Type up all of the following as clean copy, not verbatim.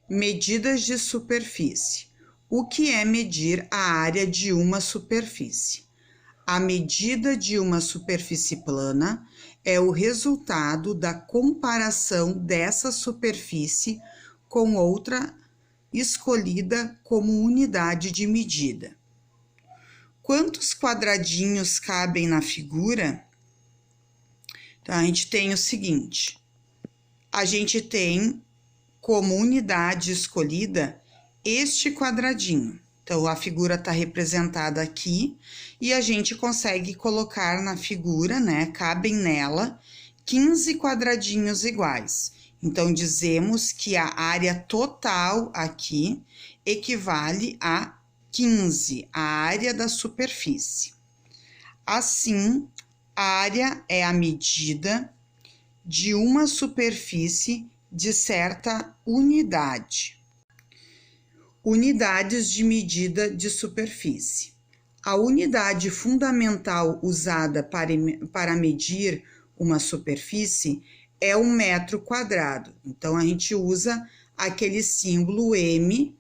Medidas de superfície. O que é medir a área de uma superfície? A medida de uma superfície plana é o resultado da comparação dessa superfície com outra escolhida como unidade de medida. Quantos quadradinhos cabem na figura? Então, a gente tem o seguinte, a gente tem como unidade escolhida este quadradinho. Então, a figura está representada aqui e a gente consegue colocar na figura, né? Cabem nela 15 quadradinhos iguais. Então, dizemos que a área total aqui equivale a 15, a área da superfície. Assim, a área é a medida de uma superfície de certa unidade. Unidades de medida de superfície. A unidade fundamental usada para medir uma superfície é o metro quadrado. Então, a gente usa aquele símbolo M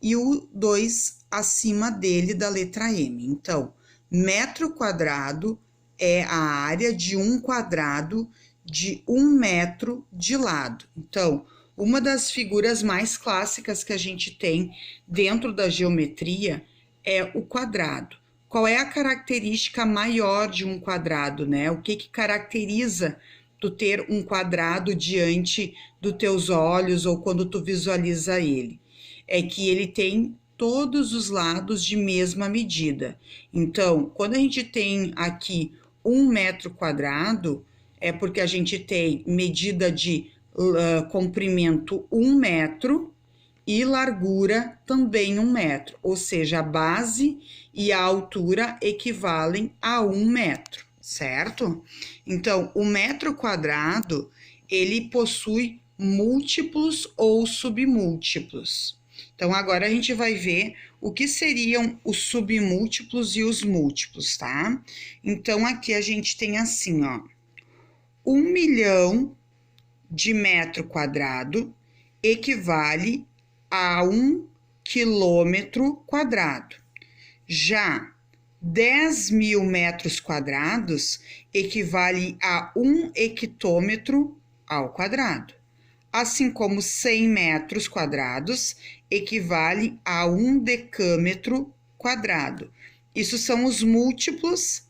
e o 2 acima dele da letra M. Então, metro quadrado é a área de um quadrado de 1 metro de lado. Então, uma das figuras mais clássicas que a gente tem dentro da geometria é o quadrado. Qual é a característica maior de um quadrado, né? O que caracteriza tu ter um quadrado diante dos teus olhos ou quando tu visualiza ele? É que ele tem todos os lados de mesma medida. Então, quando a gente tem aqui 1 metro quadrado, é porque a gente tem medida de comprimento 1 metro e largura também 1 metro, ou seja, a base e a altura equivalem a 1 metro, certo? Então, o metro quadrado, ele possui múltiplos ou submúltiplos. Então, agora a gente vai ver o que seriam os submúltiplos e os múltiplos, tá? Então, aqui a gente tem assim, ó, 1 milhão de metro quadrado equivale a 1 quilômetro quadrado. Já 10 mil metros quadrados equivale a 1 hectômetro ao quadrado. Assim como 100 metros quadrados equivale a 1 decâmetro quadrado. Isso são os múltiplos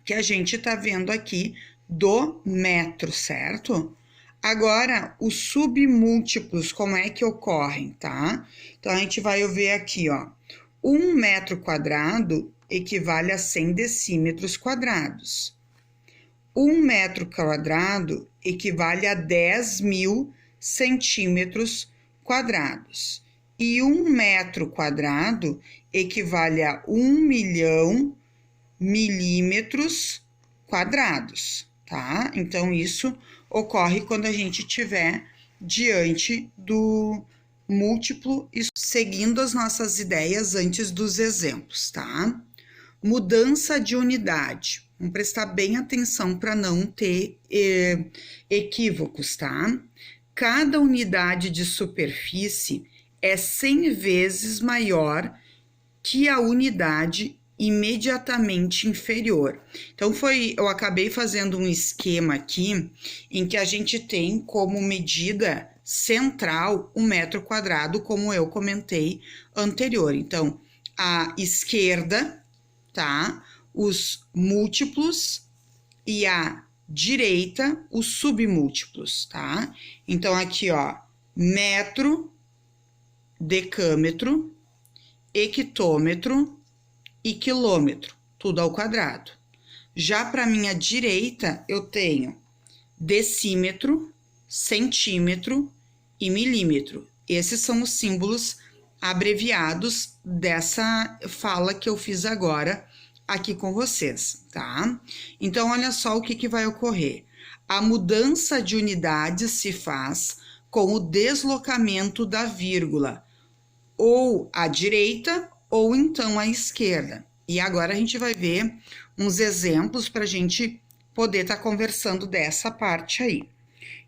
que a gente está vendo aqui do metro, certo? Agora, os submúltiplos, como é que ocorrem, tá? Então, a gente vai ver aqui, ó. 1 metro quadrado equivale a 100 decímetros quadrados. 1 metro quadrado equivale a 10 mil centímetros quadrados. E 1 metro quadrado equivale a 1 milhão milímetros quadrados, tá? Então, isso ocorre quando a gente estiver diante do múltiplo e seguindo as nossas ideias antes dos exemplos, tá? Mudança de unidade. Vamos prestar bem atenção para não ter equívocos, tá? Cada unidade de superfície é 100 vezes maior que a unidade imediatamente inferior. Então, eu acabei fazendo um esquema aqui em que a gente tem como medida central o metro quadrado, como eu comentei anterior. Então, a esquerda, tá? Os múltiplos e a direita, os submúltiplos, tá? Então, aqui, ó, metro, decâmetro, hectômetro e quilômetro, tudo ao quadrado. Já para minha direita, eu tenho decímetro, centímetro e milímetro. Esses são os símbolos abreviados dessa fala que eu fiz agora aqui com vocês, tá? Então, olha só o que vai ocorrer. A mudança de unidade se faz com o deslocamento da vírgula, ou à direita ou então à esquerda. E agora a gente vai ver uns exemplos para a gente poder estar conversando dessa parte aí.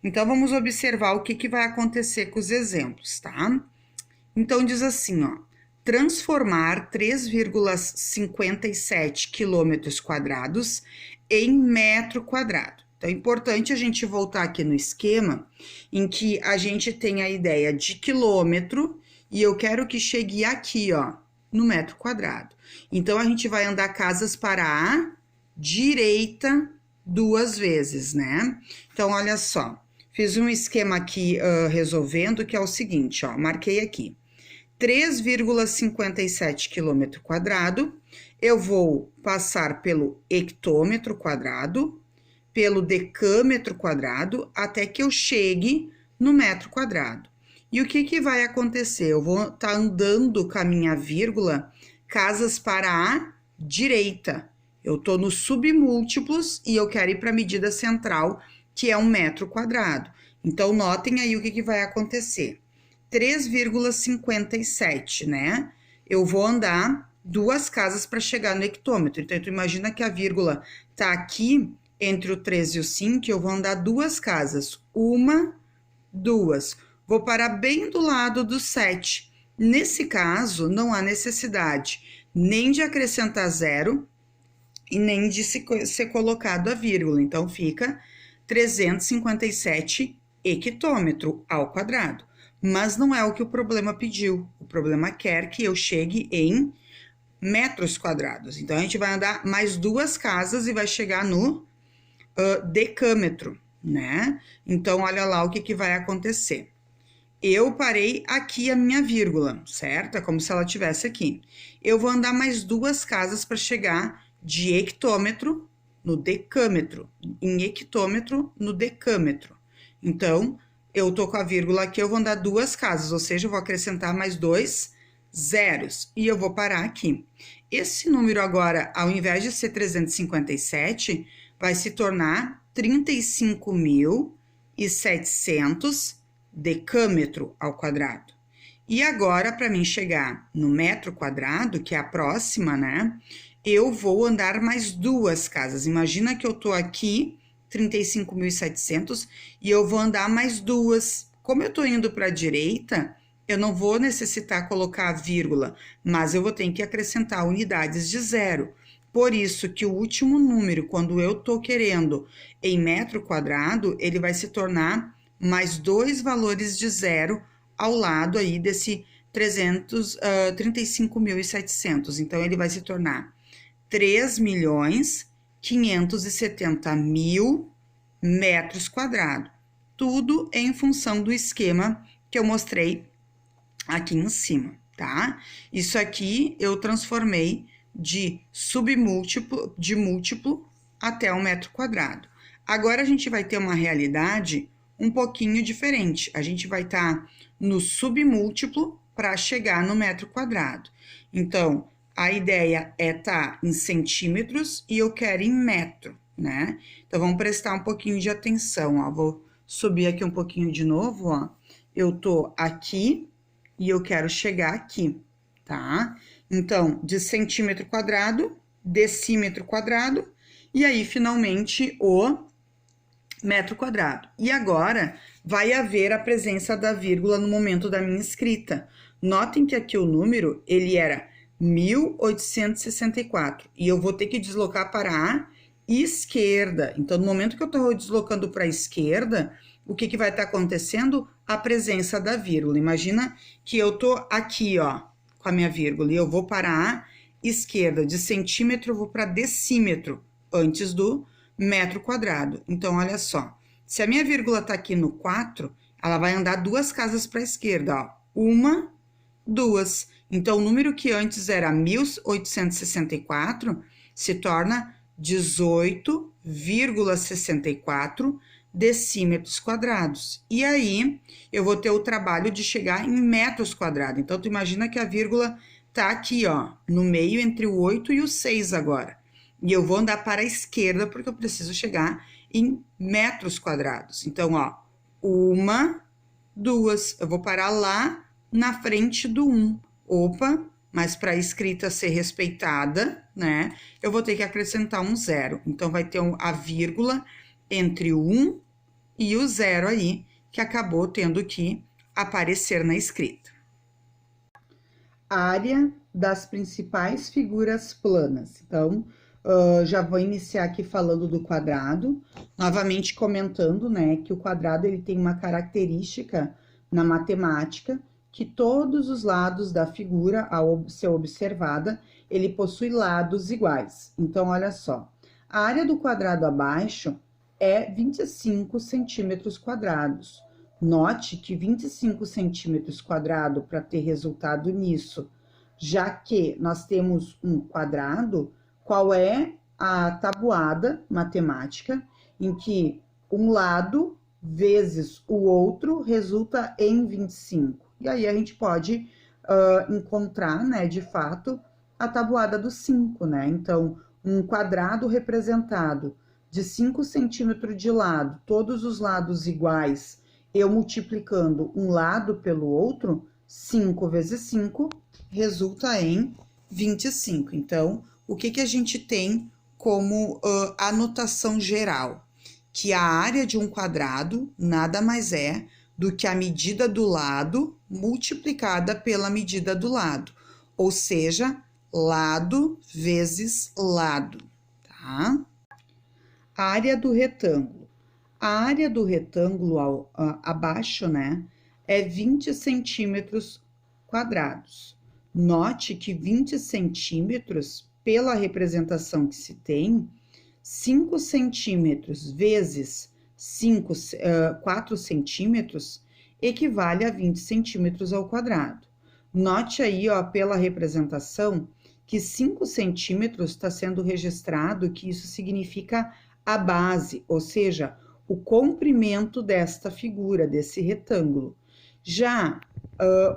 Então, vamos observar o que vai acontecer com os exemplos, tá? Então, diz assim, ó, transformar 3,57 quilômetros quadrados em metro quadrado. Então, é importante a gente voltar aqui no esquema em que a gente tem a ideia de quilômetro e eu quero que chegue aqui, ó, no metro quadrado. Então, a gente vai andar casas para a direita 2 vezes, né? Então, olha só, fiz um esquema aqui resolvendo que é o seguinte, ó, marquei aqui. 3,57 quilômetro quadrado, eu vou passar pelo hectômetro quadrado, pelo decâmetro quadrado, até que eu chegue no metro quadrado. E o que vai acontecer? Eu vou estar andando com a minha vírgula casas para a direita. Eu estou nos submúltiplos e eu quero ir para a medida central, que é 1 metro quadrado. Então, notem aí o que vai acontecer. 3,57, né? Eu vou andar 2 casas para chegar no hectômetro. Então, tu imagina que a vírgula tá aqui entre o 3 e o 5, eu vou andar 2 casas. 1, 2. Vou parar bem do lado do 7. Nesse caso, não há necessidade nem de acrescentar zero e nem de ser colocado a vírgula. Então, fica 357 hectômetro ao quadrado. Mas não é o que o problema pediu. O problema quer que eu chegue em metros quadrados. Então, a gente vai andar mais 2 casas e vai chegar no decâmetro, né? Então, olha lá o que vai acontecer. Eu parei aqui a minha vírgula, certo? É como se ela estivesse aqui. Eu vou andar mais 2 casas para chegar de hectômetro no decâmetro, em hectômetro no decâmetro. Então, eu tô com a vírgula aqui, eu vou andar 2 casas, ou seja, eu vou acrescentar mais 2 zeros e eu vou parar aqui. Esse número agora, ao invés de ser 357, vai se tornar 35.700 decâmetro ao quadrado. E agora, para mim chegar no metro quadrado, que é a próxima, né? Eu vou andar mais 2 casas. Imagina que eu tô aqui, 35.700, e eu vou andar mais 2. Como eu tô indo para a direita, eu não vou necessitar colocar a vírgula, mas eu vou ter que acrescentar unidades de zero. Por isso que o último número, quando eu tô querendo em metro quadrado, ele vai se tornar mais 2 valores de zero ao lado aí desse 35.700. Então, ele vai se tornar 3.570.000 metros quadrados. Tudo em função do esquema que eu mostrei aqui em cima, tá? Isso aqui eu transformei de submúltiplo, de múltiplo até 1 metro quadrado. Agora, a gente vai ter uma realidade um pouquinho diferente. A gente vai estar no submúltiplo para chegar no metro quadrado. Então, a ideia é estar em centímetros e eu quero em metro, né? Então, vamos prestar um pouquinho de atenção, ó. Vou subir aqui um pouquinho de novo, ó. Eu tô aqui e eu quero chegar aqui, tá? Então, de centímetro quadrado, decímetro quadrado, e aí, finalmente, o metro quadrado. E agora, vai haver a presença da vírgula no momento da minha escrita. Notem que aqui o número, ele era 1864, e eu vou ter que deslocar para a esquerda. Então, no momento que eu estou deslocando para a esquerda, o que vai estar acontecendo? A presença da vírgula. Imagina que eu estou aqui, ó, com a minha vírgula, e eu vou para a esquerda. De centímetro, eu vou para decímetro, antes do metro quadrado. Então, olha só. Se a minha vírgula tá aqui no 4, ela vai andar 2 casas para a esquerda, ó. 1, 2. Então, o número que antes era 1864 se torna 18,64 decímetros quadrados. E aí, eu vou ter o trabalho de chegar em metros quadrados. Então, tu imagina que a vírgula tá aqui, ó, no meio entre o 8 e o 6 agora. E eu vou andar para a esquerda porque eu preciso chegar em metros quadrados. Então, ó, 1, 2. Eu vou parar lá na frente do 1. Opa, mas para a escrita ser respeitada, né, eu vou ter que acrescentar um zero. Então, vai ter a vírgula entre o 1 e o 0 aí, que acabou tendo que aparecer na escrita. Área das principais figuras planas. Então, já vou iniciar aqui falando do quadrado, novamente comentando, né, que o quadrado ele tem uma característica na matemática, que todos os lados da figura, ao ser observada, ele possui lados iguais. Então, olha só, a área do quadrado abaixo é 25 centímetros quadrados. Note que 25 centímetros quadrados, para ter resultado nisso, já que nós temos um quadrado, qual é a tabuada matemática em que um lado vezes o outro resulta em 25. E aí a gente pode encontrar, né, de fato, a tabuada do 5, né? Então, um quadrado representado de 5 centímetros de lado, todos os lados iguais, eu multiplicando um lado pelo outro, 5 vezes 5 resulta em 25. Então, o que a gente tem como anotação geral? Que a área de um quadrado nada mais é do que a medida do lado multiplicada pela medida do lado, ou seja, lado vezes lado, tá? A área do retângulo. A área do retângulo abaixo, né, é 20 centímetros quadrados. Note que 20 centímetros, pela representação que se tem, 5 centímetros vezes 4 centímetros equivale a 20 centímetros ao quadrado. Note aí, ó, pela representação, que 5 centímetros está sendo registrado, que isso significa a base, ou seja, o comprimento desta figura, desse retângulo. Já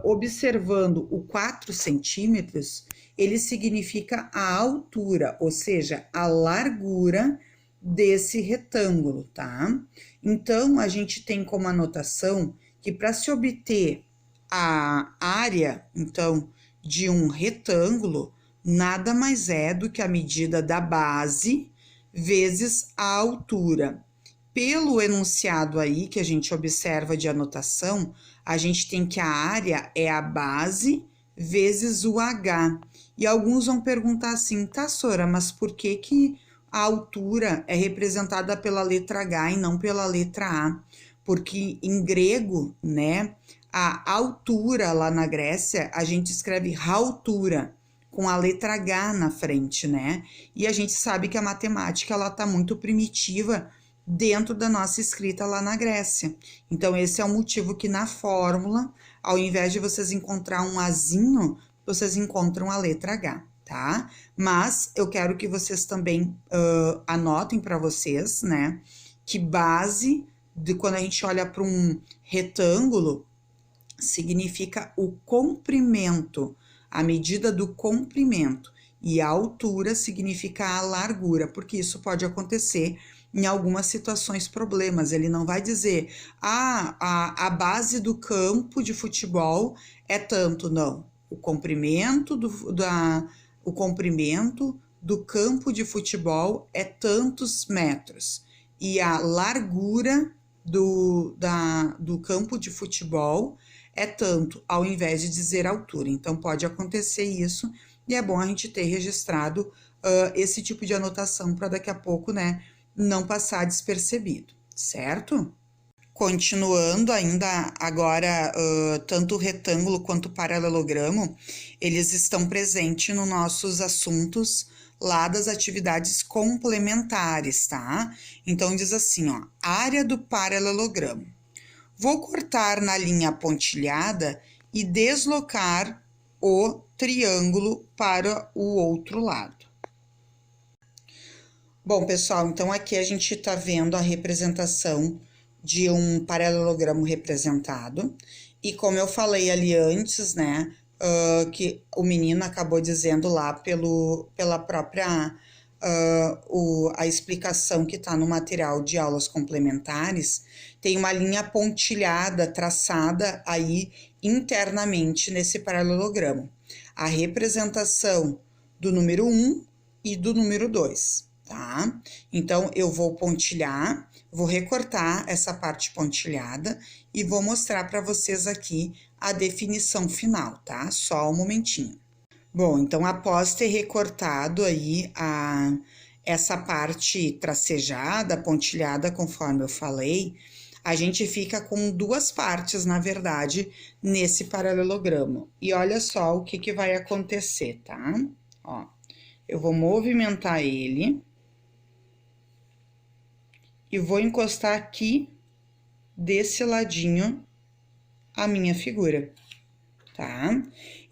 observando o 4 centímetros, ele significa a altura, ou seja, a largura desse retângulo, tá? Então, a gente tem como anotação que para se obter a área, então, de um retângulo, nada mais é do que a medida da base vezes a altura. Pelo enunciado aí que a gente observa de anotação, a gente tem que a área é a base vezes o H. E alguns vão perguntar assim, tá, Sora, mas por que a altura é representada pela letra H e não pela letra A? Porque em grego, né, a altura lá na Grécia, a gente escreve altura, com a letra H na frente, né? E a gente sabe que a matemática, ela tá muito primitiva dentro da nossa escrita lá na Grécia. Então, esse é o motivo que na fórmula, ao invés de vocês encontrar um Azinho, vocês encontram a letra H, tá? Mas eu quero que vocês também anotem para vocês, né? Que base, quando a gente olha para um retângulo, significa o comprimento, a medida do comprimento. E a altura significa a largura, porque isso pode acontecer em algumas situações problemas. Ele não vai dizer, a base do campo de futebol é tanto, não. O comprimento do campo de futebol é tantos metros. E a largura do campo de futebol é tanto, ao invés de dizer altura. Então, pode acontecer isso, e é bom a gente ter registrado esse tipo de anotação para daqui a pouco, né, não passar despercebido, certo? Continuando ainda agora, tanto o retângulo quanto o paralelogramo, eles estão presentes nos nossos assuntos lá das atividades complementares, tá? Então, diz assim, ó, área do paralelogramo. Vou cortar na linha pontilhada e deslocar o triângulo para o outro lado. Bom, pessoal, então aqui a gente está vendo a representação de um paralelogramo representado. E como eu falei ali antes, né, que o menino acabou dizendo lá pela própria a explicação que está no material de aulas complementares, tem uma linha pontilhada traçada aí internamente nesse paralelogramo. A representação do número 1 e do número 2, tá? Então, eu vou pontilhar, Vou recortar essa parte pontilhada e vou mostrar para vocês aqui a definição final, tá? Só um momentinho. Bom, então após ter recortado aí essa parte tracejada, pontilhada, conforme eu falei, a gente fica com duas partes, na verdade, nesse paralelogramo. E olha só o que vai acontecer, tá? Ó, eu vou movimentar ele e vou encostar aqui desse ladinho a minha figura, tá?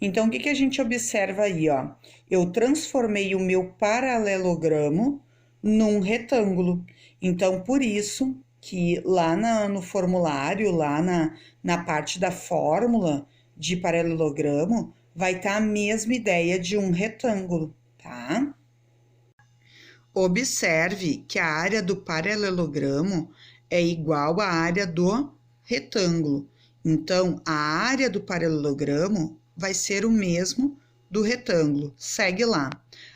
Então, o que a gente observa aí, ó? Eu transformei o meu paralelogramo num retângulo. Então, por isso que lá no formulário, lá na parte da fórmula de paralelogramo, vai estar a mesma ideia de um retângulo, tá? Observe que a área do paralelogramo é igual à área do retângulo. Então, a área do paralelogramo vai ser o mesmo do retângulo. Segue lá.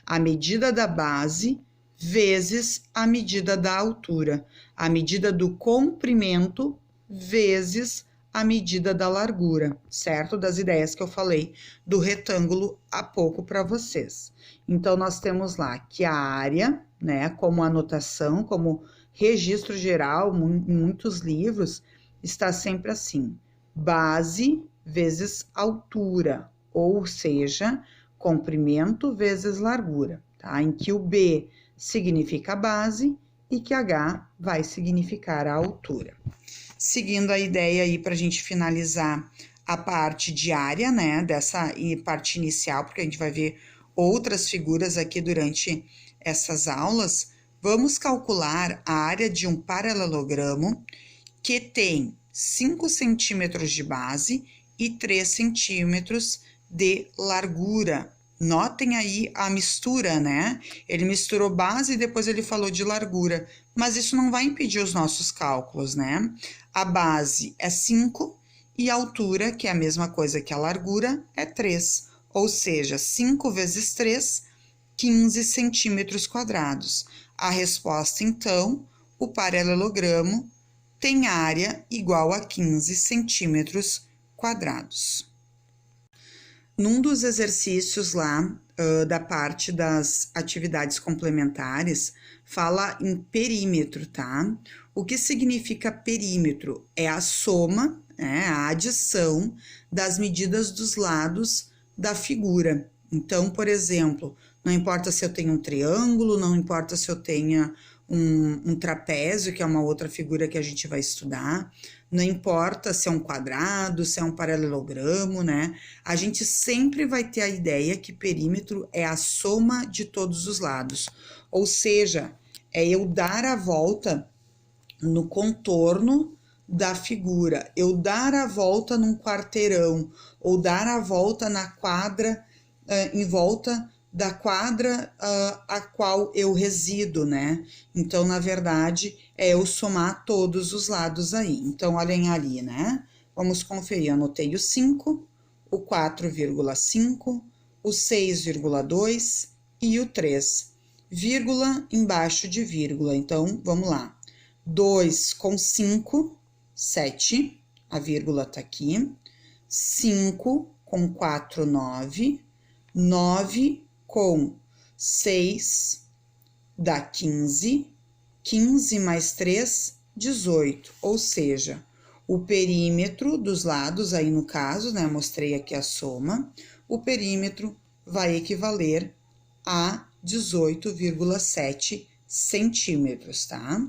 A medida da base vezes a medida da altura. A medida do comprimento vezes a medida da largura, certo? Das ideias que eu falei do retângulo há pouco para vocês. Então, nós temos lá que a área, né, como anotação, como registro geral, em muitos livros, está sempre assim: base vezes altura, ou seja, comprimento vezes largura, tá? Em que o B significa base e que H vai significar a altura. Seguindo a ideia aí para a gente finalizar a parte de área, né, dessa parte inicial, porque a gente vai ver outras figuras aqui durante essas aulas, vamos calcular a área de um paralelogramo que tem 5 centímetros de base e 3 centímetros de largura. Notem aí a mistura, né? Ele misturou base e depois ele falou de largura, mas isso não vai impedir os nossos cálculos, né? A base é 5 e a altura, que é a mesma coisa que a largura, é 3. Ou seja, 5 vezes 3, 15 centímetros quadrados. A resposta, então, o paralelogramo tem área igual a 15 centímetros quadrados. Num dos exercícios lá, da parte das atividades complementares, fala em perímetro, tá? O que significa perímetro? É a soma, né, a adição das medidas dos lados da figura. Então, por exemplo, não importa se eu tenho um triângulo, não importa se eu tenha um trapézio, que é uma outra figura que a gente vai estudar, não importa se é um quadrado, se é um paralelogramo, né? A gente sempre vai ter a ideia que perímetro é a soma de todos os lados, ou seja, é eu dar a volta no contorno da figura, eu dar a volta num quarteirão, ou dar a volta na quadra, em volta da quadra a qual eu resido, né? Então, na verdade, é eu somar todos os lados aí. Então, olhem ali, né? Vamos conferir, anotei o 5, o 4,5, o 6,2 e o 3. Vírgula embaixo de vírgula. Então, vamos lá. 2 com 5, 7, a vírgula tá aqui. 5 com 4, 9. 9 com 6 dá 15, 15 mais 3, 18, ou seja, o perímetro dos lados, aí no caso, né, mostrei aqui a soma, o perímetro vai equivaler a 18,7 centímetros, tá?